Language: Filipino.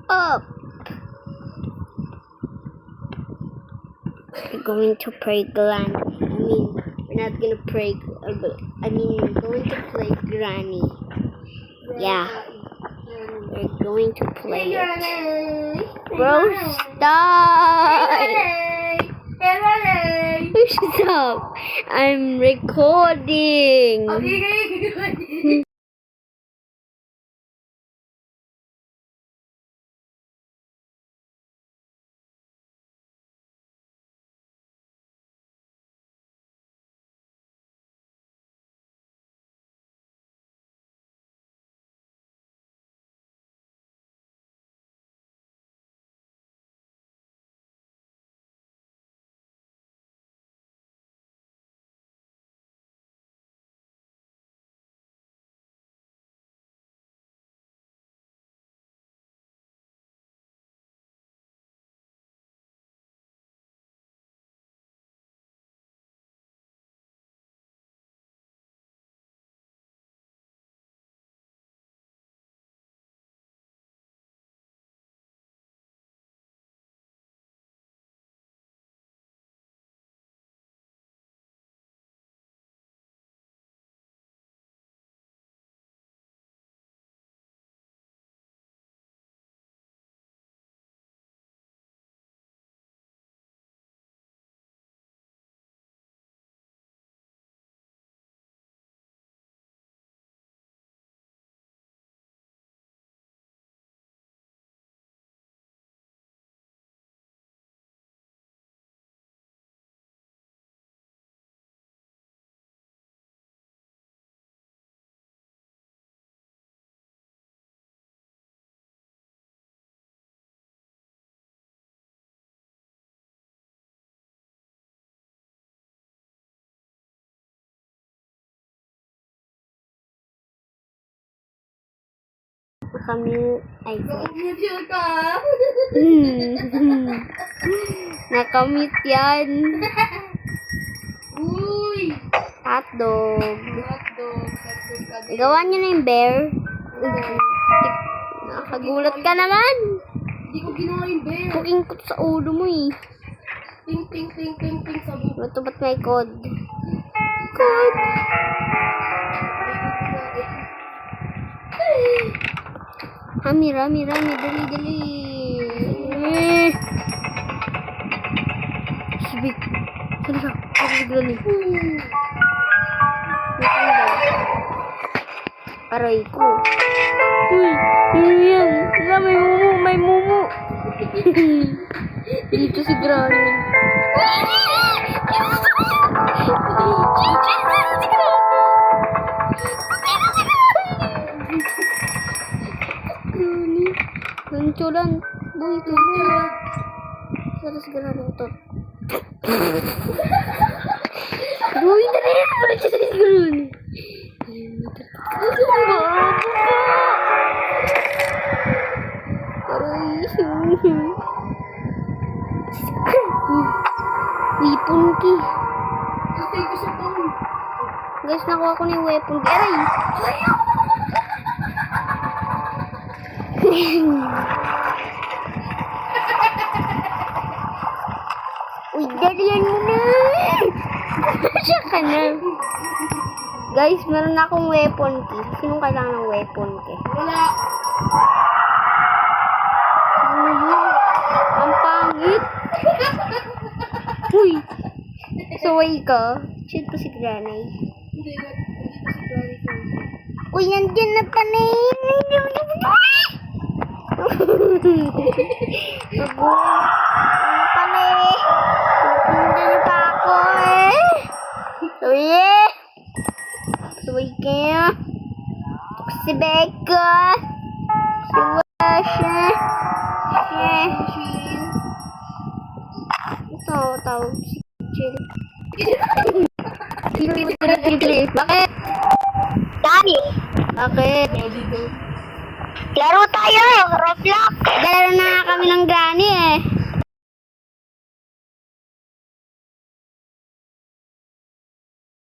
Up. We're going to pray Granny. We're not gonna pray. Going to play Granny. Yeah. We're going to play it. Bro, stop! Stop! I'm recording. Okay. Kami ay nakamute yan. Uy! Hotdog. Hotdog. Gawa niyo na yung bear. Nakagulat ka naman. Hindi ko ginawa yung bear. Cooking ko sa ulo mo eh. Ting, ting, ting, ting, ting sa buko. Ba't ba't may code? Code! Rami, dali. Sibig. Saan siya? Sibig Granny. Aray ko. Uy, yun yan. Wala, may mumu. Dito si Granny. Lunculan. Boy, lunculan. Sana segera nonton. Boy, tadi apa aja tadi segera nih. Weapon ki. Guys, nakuha ko na yung weapon ki. Aray! Uy, dalian mo na! Siya ka na. Guys, meron na akong weapon key. Sinong kailangan ng weapon key? Wala. Ano yun? Ang pangit. Uy! Saway ka. Shit po si Granny. Hindi pa si Granny. Uy, nandiyan na pa na yun. Ano pala eh? Nandiyan pa ako eh. Suwi kayo. Si Becca. Si Washa. Ito, tawag si Chill. Bakit? Dami. Bakit? Laro tayo, Roblox. Laro na kami ng Granny eh.